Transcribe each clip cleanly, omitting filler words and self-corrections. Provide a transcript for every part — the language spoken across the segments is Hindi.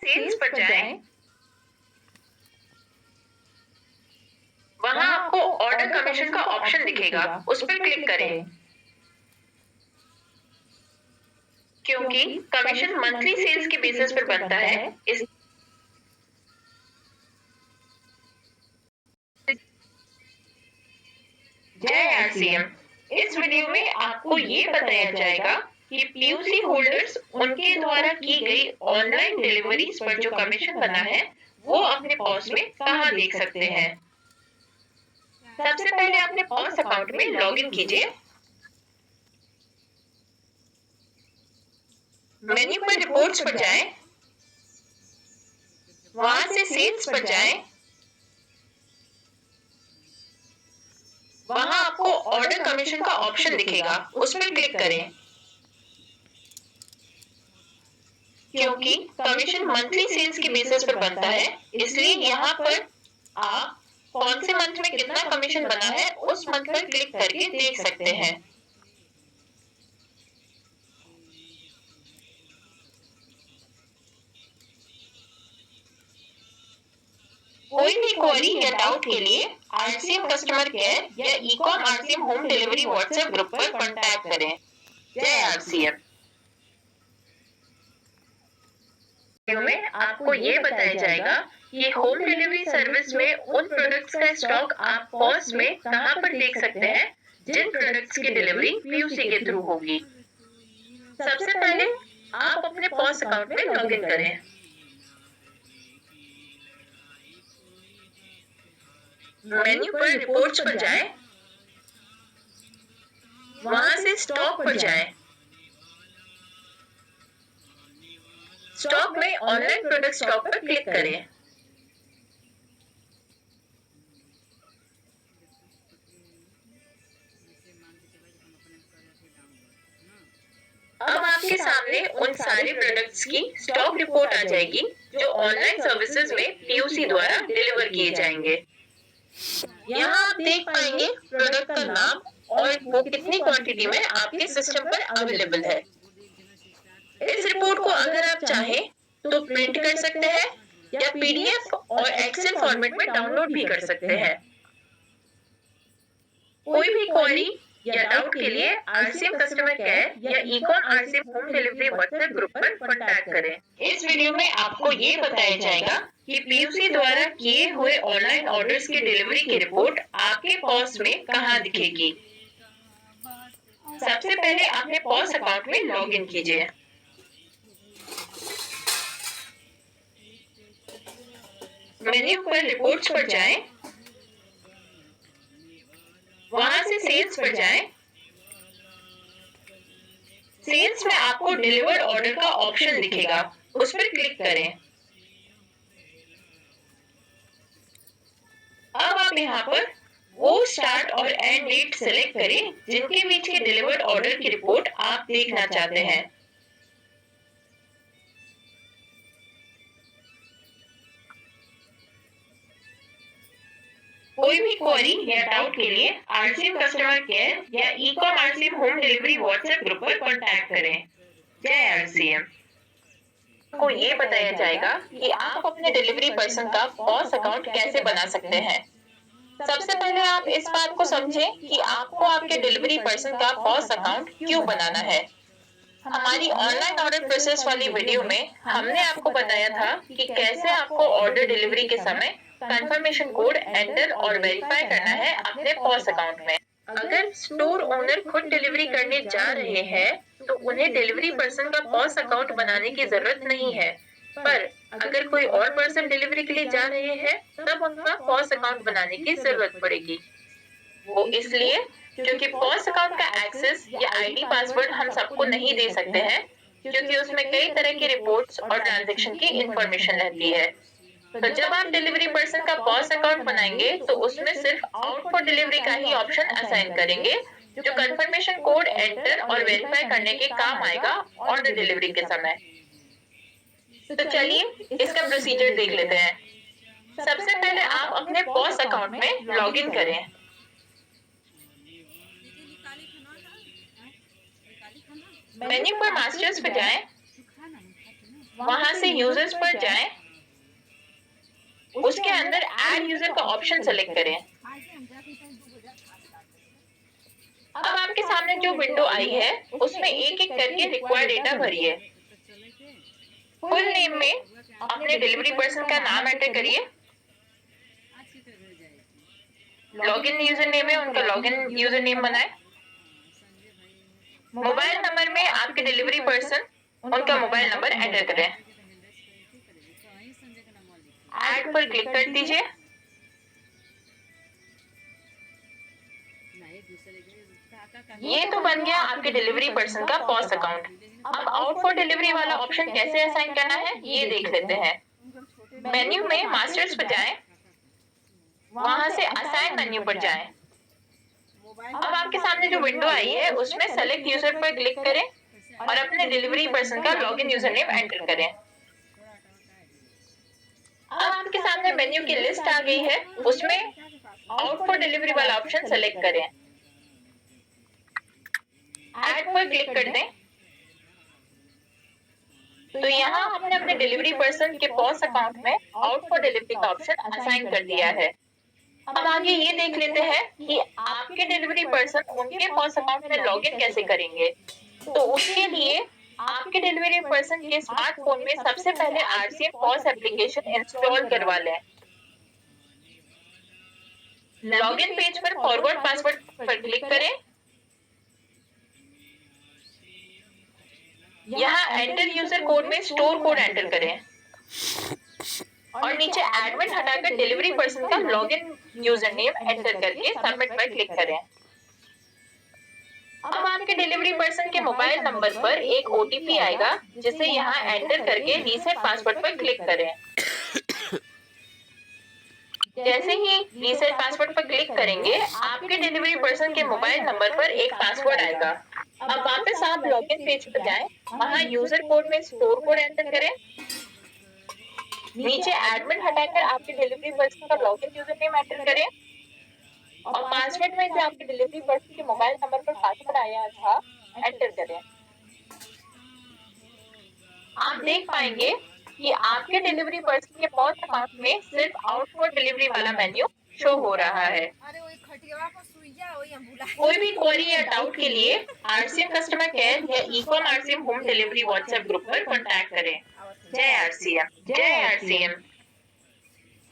सेल्स पर जाएं, वहां आपको ऑर्डर कमीशन का ऑप्शन दिखेगा, उस पर क्लिक करें। क्योंकि कमीशन मंथली सेल्स के बेसिस पर बनता है, इस जय आरसीएम। इस वीडियो में आपको ये बताया जाएगा कि पीयूसी होल्डर्स उनके द्वारा की गई ऑनलाइन डिलीवरीज पर जो कमीशन बना है, वो अपने पॉस में कहां देख सकते हैं। सबसे पहले अपने पॉस अकाउंट में लॉगिन कीजिए। मेन्यू पर रिपोर्ट्स पर जाएं, वहां से सेल्स पर जाएं, वहां आपको ऑर्डर कमीशन का ऑप्शन दिखेगा, उस पर क्लिक करें। क्योंकि कमीशन मंथली सेल्स के बेसिस पर बनता है, इसलिए यहाँ पर आप कौन से मंथ में कितना कमीशन बना है उस मंथ पर क्लिक करके देख सकते हैं। कोई भी क्वेरी या डाउट के लिए आरसीएम कस्टमर केयर या Ecom RCM home delivery WhatsApp group पर कांटेक्ट करें। जय आरसीएम। में आपको ये बताया जाएगा कि होम डिलीवरी सर्विस में उन प्रोडक्ट्स का स्टॉक आप पॉस में कहां पर देख सकते हैं जिन प्रोडक्ट्स की डिलीवरी पीयूसी के थ्रू होगी। सबसे पहले आप अपने पॉस अकाउंट में लॉगिन करें। मेन्यू पर रिपोर्ट्स पर जाएं, वहां से स्टॉक पर जाएं। स्टॉक में ऑनलाइन प्रोडक्ट स्टॉक पर क्लिक करें। अब आपके सामने उन सारे प्रोडक्ट्स की स्टॉक रिपोर्ट आ जाएगी जो ऑनलाइन सर्विसेज में पीयूसी द्वारा डिलीवर किए जाएंगे। यहाँ आप देख पाएंगे प्रोडक्ट का नाम और वो कितनी क्वांटिटी में आपके सिस्टम पर अवेलेबल है। इस रिपोर्ट को अगर आप चाहें तो प्रिंट कर सकते हैं या पीडीएफ और एक्सेल फॉर्मेट में डाउनलोड भी कर सकते हैं। कोई भी क्वेरी या डाउट के लिए आरसीएम कस्टमर केयर या icon RCM home delivery WhatsApp group पर कांटेक्ट करें। इस वीडियो में आपको ये बताया जाएगा कि पीयूसी द्वारा किए हुए ऑनलाइन ऑर्डर्स की डिलीवरी की रिपोर्ट आपके पॉस में कहां दिखेगी। सबसे पहले अपने पॉस अकाउंट में लॉगिन कीजिए। मेन्यू पर रिपोर्ट्स पर जाएं, वहां से सेल्स पर जाएं। सेल्स में आपको डिलीवर्ड ऑर्डर का ऑप्शन दिखेगा, उस पर क्लिक करें। अब आप यहाँ पर वो स्टार्ट और एंड डेट सेलेक्ट करें जिनके बीच के डिलीवर्ड ऑर्डर की रिपोर्ट आप देखना चाहते हैं। कोई भी क्वेरी या डाउट के लिए आरसीएम कस्टमर केयर या ecom RCM home delivery WhatsApp group पर कांटेक्ट करें। जय आरसीएम। को ये बताया जाएगा कि आप अपने डिलीवरी पर्सन का पॉस अकाउंट कैसे बना सकते हैं। सबसे पहले आप इस बात को समझें कि आपको आपके डिलीवरी पर्सन का पॉस अकाउंट क्यों बनाना है। हमारी ऑनलाइन ऑर्डर प्रोसेस वाली वीडियो में हमने आपको बताया था कि कैसे आपको ऑर्डर डिलीवरी के समय कंफर्मेशन कोड एंटर और वेरीफाई करना है अपने पॉस अकाउंट में। अगर स्टोर ओनर खुद डिलीवरी करने जा रहे हैं तो उन्हें डिलीवरी पर्सन का पॉस अकाउंट बनाने की जरूरत नहीं है, पर अगर कोई और पर्सन डिलीवरी के लिए जा रहे हैं तब उनका पॉस अकाउंट बनाने की जरूरत पड़ेगी। वो इसलिए क्योंकि पॉस अकाउंट का एक्सेस या आईडी पासवर्ड हम सबको नहीं दे सकते हैं, क्योंकि उसमें कई तरह की रिपोर्ट्स और ट्रांजैक्शन की इंफॉर्मेशन रहती है। तो जब आप डिलीवरी पर्सन का पॉस अकाउंट बनाएंगे तो उसमें सिर्फ आउट फॉर डिलीवरी का ही ऑप्शन असाइन करेंगे जो कंफर्मेशन कोड एंटर और वेरीफाई करने के काम आएगा ऑर्डर डिलीवरी के समय। तो चलिए इसका प्रोसीजर देख लेते हैं। सबसे पहले आप अपने पॉस अकाउंट में लॉगिन करें। मेन्यू पर मास्टर्स पे जाएं, वहां से यूजर्स पर जाएं, उसके अंदर ऐड यूजर का ऑप्शन सेलेक्ट करें। अब आपके सामने जो विंडो आई है उसमें एक एक करके रिक्वायर्ड डेटा भरिए। फुल नेम में अपने डिलीवरी पर्सन का नाम एंटर करिए। लॉगिन यूजर नेम है, उनका लॉगिन यूजर नेम बनाए। मोबाइल नंबर में आपके डिलीवरी पर्सन उनका मोबाइल नंबर एंटर करें। ऐड पर क्लिक कर दीजिए। ये तो बन गया आपके डिलीवरी पर्सन का पॉस अकाउंट। अब आउट फॉर डिलीवरी वाला ऑप्शन कैसे असाइन करना है ये देख लेते हैं। मेन्यू में मास्टर्स पर जाएं, वहां से असाइन मेन्यू पर जाएं। अब आपके सामने जो विंडो आई है उसमें सेलेक्ट यूजर पर क्लिक करें और अपने डिलीवरी पर्सन का लॉगिन यूजर नेम एंटर करें। अब आपके सामने मेन्यू की लिस्ट आ गई है, उसमें आउट फॉर डिलीवरी वाला ऑप्शन सेलेक्ट करें। ऐड पर क्लिक कर दें तो यहाँ आपने अपने डिलीवरी पर्सन के पॉस अकाउंट में आउट फॉर डिलीवरी का ऑप्शन असाइन कर दिया है। अब आगे ये देख लेते हैं कि आपके डिलीवरी पर्सन उनके पॉस अकाउंट में लॉगिन कैसे करेंगे। तो उसके लिए आपके डिलीवरी पर्सन के स्मार्टफोन में सबसे पहले आरसीएम पॉस एप्लीकेशन इंस्टॉल करवा लें। लॉगिन पेज पर फॉरवर्ड पासवर्ड पर क्लिक करें। यहाँ एंटर यूजर कोड में स्टोर कोड एंटर करें और नीचे एडमिन हटाकर डिलीवरी पर्सन का लॉगिन यूजर नेम एंटर करके सबमिट पर क्लिक करें। अब आपके डिलीवरी पर्सन के मोबाइल नंबर पर एक ओटीपी आएगा, जिसे यहाँ एंटर करके रीसेट पासवर्ड पर क्लिक करें। जैसे ही रीसेट पासवर्ड पर क्लिक करेंगे आपके डिलीवरी पर्सन के मोबाइल नंबर पर एक पासवर्ड आएगा। अब वापस आप लॉगिन पेज पर जाएं, वहां यूजर कोड में स्टोर कोड एंटर करें। नीचे एडमिन हटाकर आपके डिलीवरी पर्सन का लॉगिन यूजर नेम एंटर करें और पासवर्ड में जो आपके डिलीवरी पर्सन के मोबाइल नंबर पर पासवर्ड आया था एंटर करें। आप देख पाएंगे कि आपके डिलीवरी पर्सन के पॉस अकाउंट में सिर्फ आउट फॉर डिलीवरी वाला मेन्यू शो हो रहा है। कोई भी क्वेरी या डाउट के लिए आरसीएम कस्टमर केयर या ecom RCM home delivery WhatsApp group पर कांटेक्ट करें। जय आरसीएम, जय आरसीएम।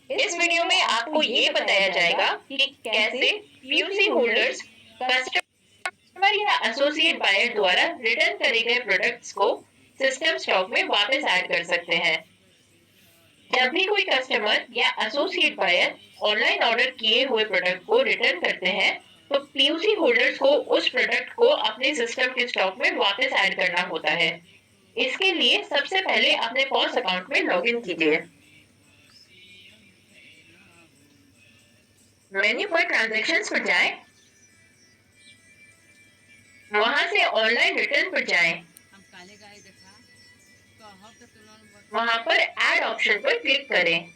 इस वीडियो में आपको ये बताया जाएगा कि कैसे पीयूसी होल्डर्स कस्टमर या एसोसिएट बायर द्वारा रिटर्न करे गए प्रोडक्ट्स को सिस्टम स्टॉक में वापस ऐड कर सकते हैं। जब भी कोई कस्टमर या एसोसिएट बायर ऑनलाइन ऑर्डर किए हुए प्रोडक्ट को रिटर्न करते हैं तो पीयूसी होल्डर्स को उस प्रोडक्ट को अपने सिस्टम के स्टॉक में वापस ऐड करना होता है। इसके लिए सबसे पहले अपने पॉस अकाउंट में लॉगिन कीजिए। मेन्यू पर ट्रांजैक्शंस पर जाएं, वहां से ऑनलाइन रिटर्न पर जाएं। वहां पर ऐड ऑप्शन पर क्लिक करें।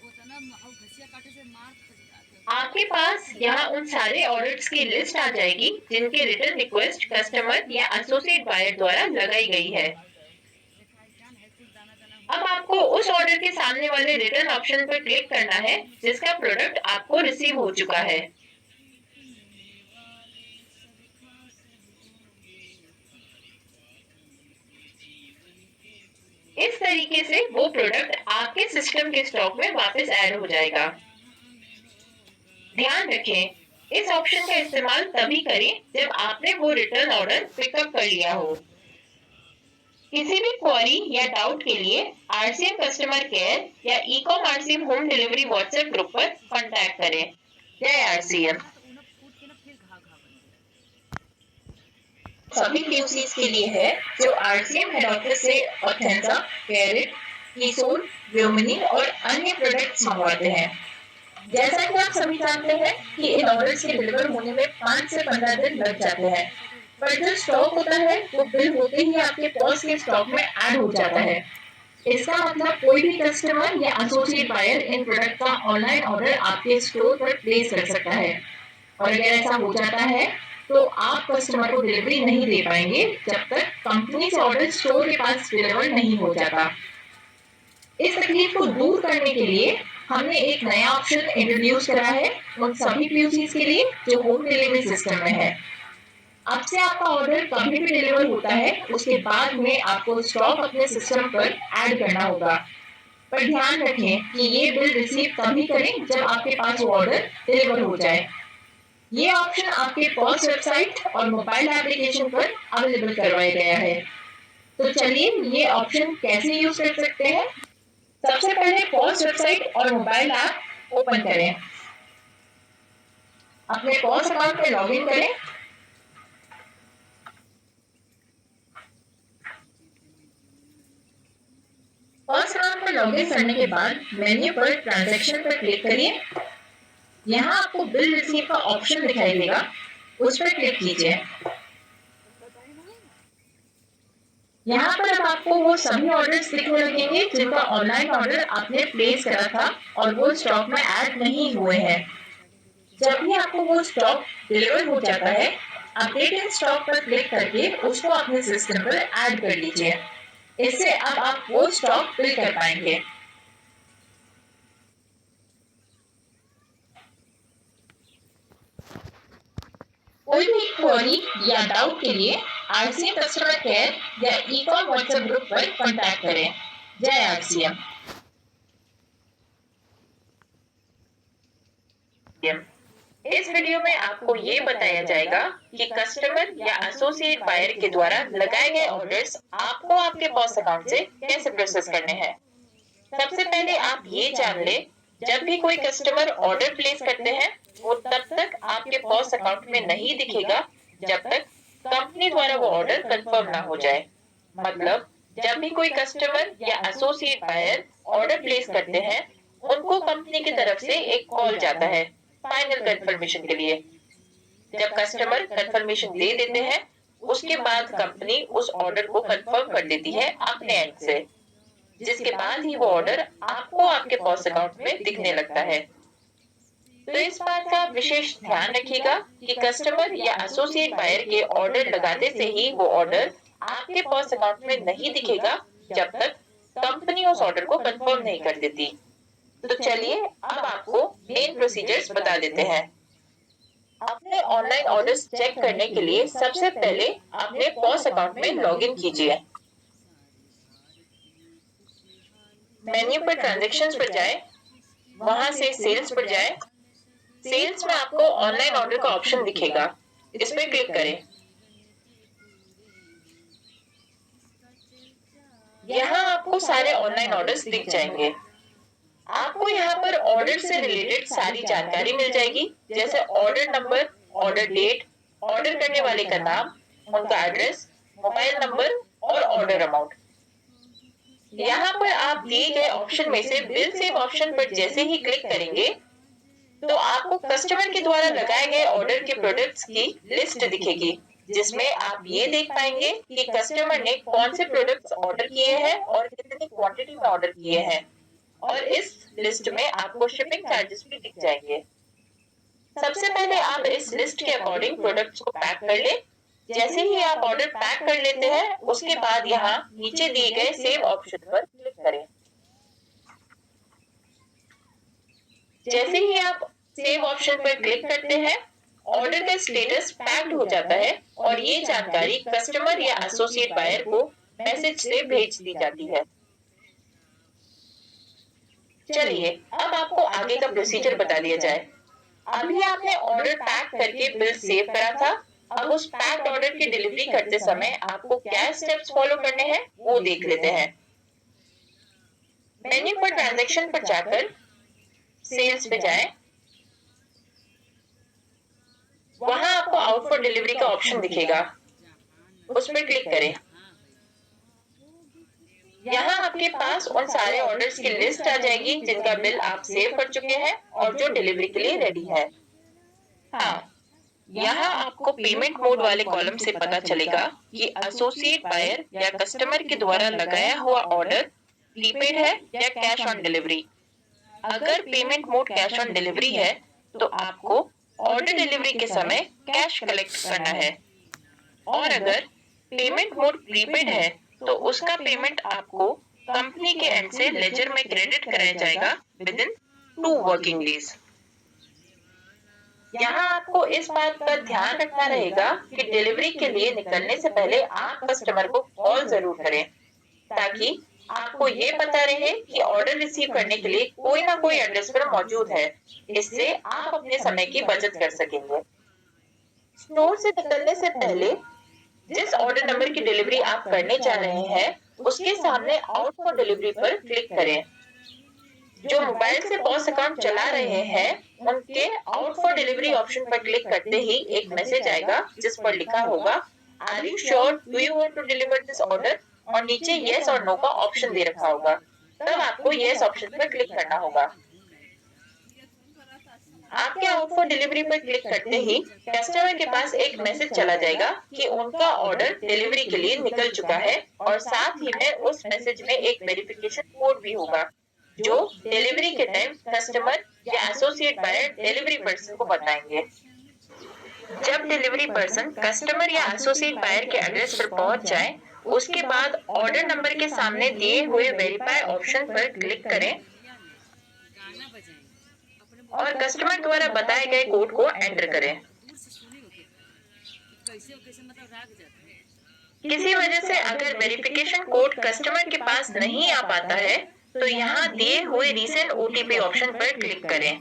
आपके पास यहाँ उन सारे ऑर्डर्स की लिस्ट आ जाएगी जिनकी रिटर्न रिक्वेस्ट कस्टमर या एसोसिएट बायर द्वारा लगाई गई है। अब आपको उस ऑर्डर के सामने वाले रिटर्न ऑप्शन पर क्लिक करना है जिसका प्रोडक्ट आपको रिसीव हो चुका है। इस तरीके से वो प्रोडक्ट आपके सिस्टम के स्टॉक में वापस ऐड हो जाएगा। ध्यान रखें, इस ऑप्शन का इस्तेमाल तभी करें जब आपने वो रिटर्न ऑर्डर पिकअप कर लिया हो। किसी भी क्वेरी या डाउट के लिए आरसीएम कस्टमर केयर या ecom RCM home delivery WhatsApp group पर कांटेक्ट करें। जय आरसीएम। सभी पीयूसीज के लिए है जो आरसीएम हेड ऑफिस से ऑथेंसा, कैरेट, कीसोल, व्योमिनी और अन्य प्रोडक्ट्स मंगवाते हैं। जैसा कि आप सभी जानते हैं कि इन ऑर्डर्स के डिलीवर होने में 5 से 15 दिन लग जाते हैं, पर जो स्टॉक होता है वो बिल होते ही आपके पॉस के स्टॉक में ऐड हो जाता है। इसका मतलब कोई भी कस्टमर या एसोसिएट बायर इन प्रोडक्ट का ऑनलाइन ऑर्डर आपके स्टोर पर प्लेस कर सकता है और अगर ऐसा हो जाता है तो आप कस्टमर को डिलीवरी नहीं दे पाएंगे जब तक कंपनी से ऑर्डर स्टोर के पास डिलीवर नहीं हो जाता। इस तकलीफ को दूर करने के लिए हमने एक नया ऑप्शन इंट्रोड्यूस करा है उन सभी पीयूसीज के लिए जो होम डिलीवरी सिस्टम में है। अब से आपका ऑर्डर कभी भी डिलीवर होता है, उसके बाद में आपको स्टॉक अपने सिस्टम पर ऐड करना होगा। पर ध्यान रखें कि ये बिल रिसीव तभी करें जब आपके पास वो ऑर्डर डिलीवर हो जाए। ये ऑप्शन आपके पॉस वेबसाइट और मोबाइल एप्लीकेशन पर अवेलेबल करवाया गया है। तो चलिए ये ऑप्शन कैसे यूज कर सकते हैं। सबसे पहले पॉस वेबसाइट और मोबाइल ऐप ओपन करें। अपने पॉस अकाउंट में लॉगिन करें। पॉस अकाउंट में लॉगिन करने के बाद मेन्यू पर ट्रांजैक्शन पर क्लिक करिए। यहाँ आपको बिल रिसीव का ऑप्शन दिखाई देगा, उस पर क्लिक कीजिए। यहाँ पर अब आपको वो सभी ऑर्डर्स दिखने लगेंगे जिनका ऑनलाइन ऑर्डर आपने प्लेस करा था और वो स्टॉक में ऐड नहीं हुए हैं। जब भी आपको वो स्टॉक डिलीवर हो जाता है, अपडेट इन स्टॉक पर क्लिक करके उसको अपने सिस्टम पर ऐड कर लीजिए। इससे अब आप वो स्टॉक फिल कर पाएंगे। कोई भी क्वेरी या डाउट के लिए आरसीएम कस्टमर केयर या ई-कॉम व्हाट्सएप ग्रुप पर कांटेक्ट करें। जय आरसीएम। इस वीडियो में आपको ये बताया जाएगा कि कस्टमर या एसोसिएट बायर के द्वारा लगाए गए ऑर्डर्स आपको आपके पॉस अकाउंट से कैसे प्रोसेस करने हैं। सबसे पहले आप ये जान ले, जब भी कोई कस्टमर ऑर्डर प्लेस करते हैं, वो तब तक आपके पॉस अकाउंट में नहीं दिखेगा जब तक कंपनी द्वारा वो ऑर्डर कंफर्म ना हो जाए। मतलब जब भी कोई कस्टमर या एसोसिएट बायर ऑर्डर प्लेस करते हैं, उनको कंपनी की तरफ से एक कॉल जाता है फाइनल कंफर्मेशन के लिए। जब कस्टमर कंफर्मेशन दे देते हैं, उसके बाद कंपनी उस ऑर्डर को कंफर्म कर देती है अपने एंड से, जिसके बाद ही वो ऑर्डर आपको आपके पॉस अकाउंट में दिखने लगता है। तो इस बात का विशेष ध्यान रखिएगा कि कस्टमर या एसोसिएट बायर के ऑर्डर लगाते से ही वो ऑर्डर आपके पॉस अकाउंट में नहीं दिखेगा जब तक कंपनी उस ऑर्डर को कंफर्म नहीं कर देती। तो चलिए अब आपको मेन प्रोसीजर्स बता देते हैं। अपने ऑनलाइन ऑर्डर्स चेक करने के लिए सबसे पहले अपने पॉस अकाउंट में लॉगिन कीजिए। मेन्यू पर ट्रांजैक्शंस पर जाएं, वहां से सेल्स पर जाएं। सेल्स में आपको ऑनलाइन ऑर्डर का ऑप्शन दिखेगा, इस पर क्लिक करें। यहाँ आपको सारे ऑनलाइन ऑर्डर्स दिख जाएंगे। आपको यहाँ पर ऑर्डर से रिलेटेड सारी जानकारी मिल जाएगी, जैसे order number, order date, order करने वाले का नाम, उनका एड्रेस, मोबाइल नंबर और ऑर्डर अमाउंट। यहाँ पर आप दिए गए ऑप्शन में से बिल सेव ऑप्शन पर जैसे ही क्लिक करेंगे, तो आपको कस्टमर के द्वारा लगाए गए ऑर्डर के प्रोडक्ट्स की लिस्ट दिखेगी, जिसमें आप ये देख पाएंगे कि कस्टमर ने कौन से प्रोडक्ट्स ऑर्डर किए हैं और कितनी क्वांटिटी में ऑर्डर किए हैं। और इस लिस्ट में आपको शिपिंग चार्जेस भी दिख जाएंगे। सबसे पहले आप इस लिस्ट के अकॉर्डिंग प्रोडक्ट्स को पैक कर लें। जैसे ही आप ऑर्डर पैक कर लेते हैं, उसके बाद यहाँ नीचे दिए गए सेव ऑप्शन पर क्लिक करें। जैसे ही आप सेव ऑप्शन पर क्लिक करते हैं, ऑर्डर का स्टेटस पैक्ड हो जाता है और ये जानकारी कस्टमर या एसोसिएट बायर को मैसेज से भेज दी जाती है। चलिए अब आपको आगे का प्रोसीजर बता दिया जाए। अभी आपने ऑर्डर पैक करके बिल सेव करा था, अब उस पैक्ड ऑर्डर की डिलीवरी करते समय आपको क्या स्टेप्स फॉलो करने हैं वो देख लेते हैं। मेन्यू पर ट्रांजैक्शन पर जाकर सेल्स पे जाएं। वहां आपको आउट फॉर डिलीवरी का ऑप्शन दिखेगा, उस पर क्लिक करें। यहाँ आपके पास उन सारे ऑर्डर्स की लिस्ट आ जाएगी जिनका बिल आप सेव कर चुके हैं और जो डिलीवरी के लिए रेडी है। हाँ, यहाँ आपको पेमेंट मोड वाले कॉलम से पता चलेगा कि एसोसिएट बायर या कस्टमर के द्वारा लगाया हुआ ऑर्डर प्रीपेड है या कैश ऑन डिलीवरी। अगर payment mode cash on delivery है, तो आपको ऑर्डर डिलीवरी के समय कैश कलेक्ट करना है, और अगर पेमेंट मोड प्रीपेड है, तो उसका पेमेंट आपको कंपनी के एंड से लेजर में क्रेडिट कराया जाएगा विद इन 2 वर्किंग डेज। यहाँ आपको इस बात का ध्यान रखना रहेगा कि डिलीवरी के लिए निकलने से पहले आप कस्टमर को कॉल जरूर करें, ताकि आपको ये पता रहे कि ऑर्डर रिसीव करने के लिए कोई ना कोई एड्रेस पर मौजूद है। इससे आप अपने समय की बचत कर सकेंगे। स्टोर से निकलने से पहले जिस ऑर्डर नंबर की डिलीवरी आप करने जा रहे हैं, उसके सामने आउट फॉर डिलीवरी पर क्लिक करें। जो मोबाइल से पॉस अकाउंट चला रहे हैं, उनके आउट फॉर डिलीवरी ऑप्शन पर क्लिक करते ही एक मैसेज आएगा जिस पर लिखा होगा are you sure do you want to deliver this order, और नीचे यस और नो का ऑप्शन दे रखा होगा। तब आपको यस ऑप्शन पर क्लिक करना होगा। आपके आउट फॉर डिलीवरी पर क्लिक करते ही कस्टमर के पास एक मैसेज चला जाएगा कि उनका ऑर्डर डिलीवरी के लिए निकल चुका है, और साथ ही में उस मैसेज में एक वेरिफिकेशन कोड भी होगा जो डिलीवरी के टाइम कस्टमर या एसोसिएट बायर डिलीवरी पर्सन को बताएंगे। जब डिलीवरी पर्सन कस्टमर या एसोसिएट बायर के एड्रेस पर पहुंच जाए, उसके बाद ऑर्डर नंबर के सामने दिए हुए वेरीफाई ऑप्शन पर क्लिक करें और कस्टमर द्वारा बताए गए कोड को एंटर करें। किसी वजह से अगर वेरिफिकेशन कोड कस्टमर के पास नहीं आ पाता है, तो यहाँ दिए हुए रीसेंट ओटीपी ऑप्शन पर क्लिक करें।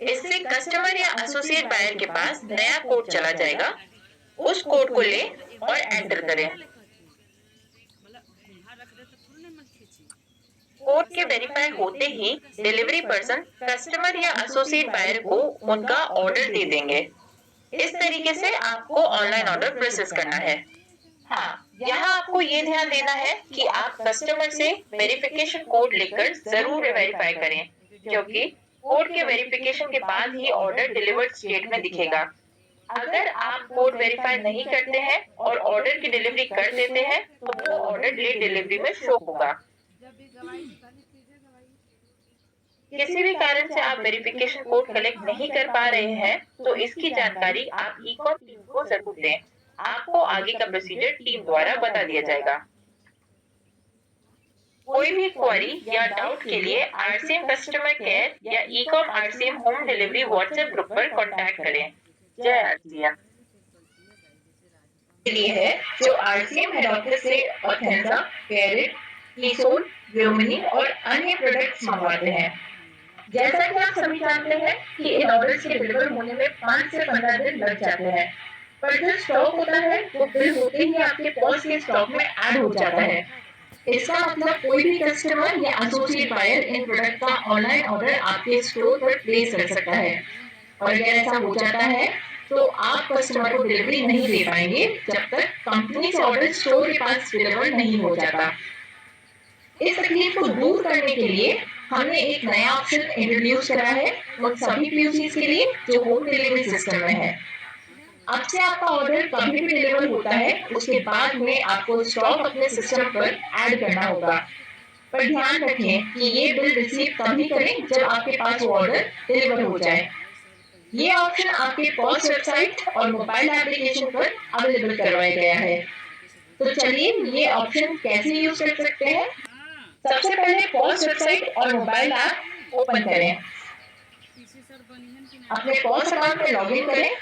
इससे कस्टमर या एसोसिएट बायर के पास नया कोड चला जाएगा। उस कोड को ले और एंटर करें। कोड के वेरीफाई होते ही डिलीवरी पर्सन कस्टमर या एसोसिएट बायर को उनका ऑर्डर दे देंगे। इस तरीके से आपको ऑनलाइन ऑर्डर प्रोसेस करना है। हाँ, यहाँ आपको ये ध्यान देना है कि आप कस्टमर से वेरिफिकेशन कोड लेकर जरूर वेरीफाई करें, क्योंकि कोड के वेरिफिकेशन के बाद ही ऑर्डर डिलीवर्ड स्टेट में दिखेगा। अगर आप कोड वेरीफाई नहीं करते हैं और ऑर्डर की डिलीवरी कर देते हैं, तो वो ऑर्डर डिलेड डिलीवरी में शो होगा। किसी भी कारण से आप वेरिफिकेशन कोड कलेक्ट नहीं कर पा रहे हैं, तो इसकी जानकारी आप ई-कॉम टीम को जरूर दें। आपको आगे का प्रोसीजर टीम द्वारा बता दिया जाएगा। कोई भी क्वेरी या डाउट के लिए आरसीएम कस्टमर केयर या e-com RCM home delivery WhatsApp group पर कांटेक्ट करें। जय आरसीएम। लिए है जो आरसीएम हेड ऑफिस से ऑथेंजा, कैरेट, कीसोल, व्योमिनी और अन्य प्रोडक्ट्स मंगवाते हैं। जैसा कि आप सभी जानते हैं कि इन ऑर्डर्स के डिलीवर होने में 5 से 15 दिन लग जाते हैं, पर जो स्टॉक होता है वो बिल होते ही आपके पॉस के स्टॉक में ऐड हो जाता है। इसका मतलब कोई भी कस्टमर या एसोसिएट बायर इन प्रोडक्ट का ऑनलाइन ऑर्डर आपके स्टोर पर प्लेस कर सकता है, और अगर ऐसा हो जाता है तो आप कस्टमर को डिलीवरी नहीं दे पाएंगे जब तक कंपनी से ऑर्डर स्टोर के पास डिलीवर नहीं हो जाता। इस तकलीफ को दूर करने के लिए हमने एक नया ऑप्शन इंट्रोड्यूस करा है उन सभी पीयूसीज के लिए जो होम डिलीवरी सिस्टम में है। अब से आपका ऑर्डर कभी भी डिलीवर होता है, उसके बाद में आपको स्टॉक अपने सिस्टम पर ऐड करना होगा। पर ध्यान रखें कि ये बिल रिसीव तभी करें जब आपके पास वो ऑर्डर डिलीवर हो जाए। ये ऑप्शन आपके पॉस वेबसाइट और मोबाइल एप्लीकेशन पर अवेलेबल करवाया गया है। तो चलिए ये ऑप्शन कैसे यूज कर सकते हैं। सबसे पहले पॉस वेबसाइट और मोबाइल ऐप ओपन करें। अपने पॉस अकाउंट में लॉगिन करें।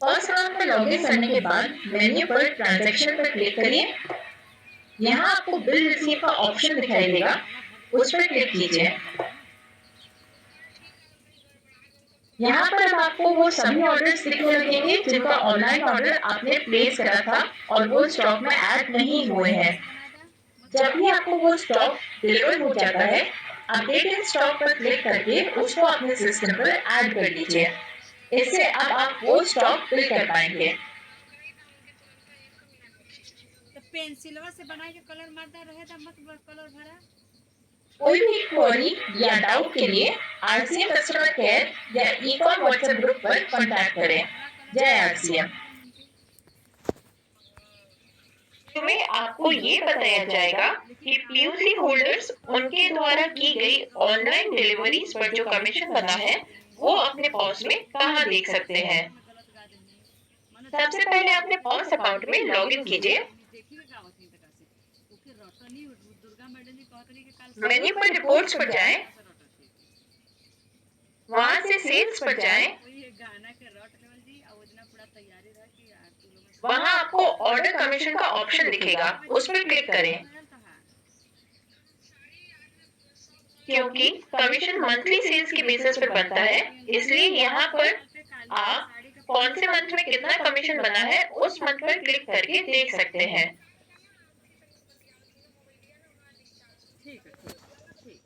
पॉस अकाउंट में लॉगिन करने के बाद मेन्यू पर ट्रांजैक्शन पर क्लिक करिए। यहाँ आपको बिल रिसीव का ऑप्शन दिखाई देगा, उस पर क्लिक कीजिए। यहाँ पर अब आपको वो सभी ऑर्डर्स दिखने लगेंगे जिनका ऑनलाइन ऑर्डर आपने प्लेस करा था और वो स्टॉक में ऐड नहीं हुए हैं। जब भी आपको वो स्टॉक डिलीवर हो जाता है, अपडेट इन स्टॉक पर क्लिक करके उसको अपने सिस्टम पर ऐड कर लीजिए। इससे अब आप वो स्टॉक फिल कर पाएंगे। पेंसिलवा से बना के कलर मारता रहे था, मत कलर भरा। कोई भी क्वेरी या डाउट के लिए आरसीएम कस्टमर केयर या ई-कॉम व्हाट्सएप ग्रुप पर कांटेक्ट करें। जय आरसीएम। में आपको ये बताया जाएगा कि पीयूसी होल्डर्स उनके द्वारा की गई ऑनलाइन डिलीवरीज पर जो कमीशन बना है वो अपने पॉस में कहाँ देख सकते हैं। मैं गलत गा देनी माने सबसे पहले अपने पॉस अकाउंट में लॉगिन कीजिए। देखी में गावत नहीं तका से ओके रटनी दुर्गा मैडम जी कहत रही कि काल मेन्यू पर रिपोर्ट्स पर जाएं, वहां से सेल्स पर जाएं। ये गाना के रट लेवल जी और उतना पूरा तैयारी रह कि यार तू लोग वहां आपको ऑर्डर कमीशन का ऑप्शन दिखेगा, उस पर क्लिक करें। क्योंकि कमीशन मंथली सेल्स के बेसिस पर बनता है, इसलिए यहाँ पर आप कौन से मंथ में कितना कमीशन बना है उस मंथ पर क्लिक करके देख सकते हैं। ठीक है ठीक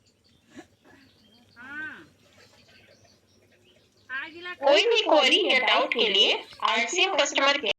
हाँ आज कोई भी क्वेरी या डाउट के लिए आरसीएम कस्टमर केयर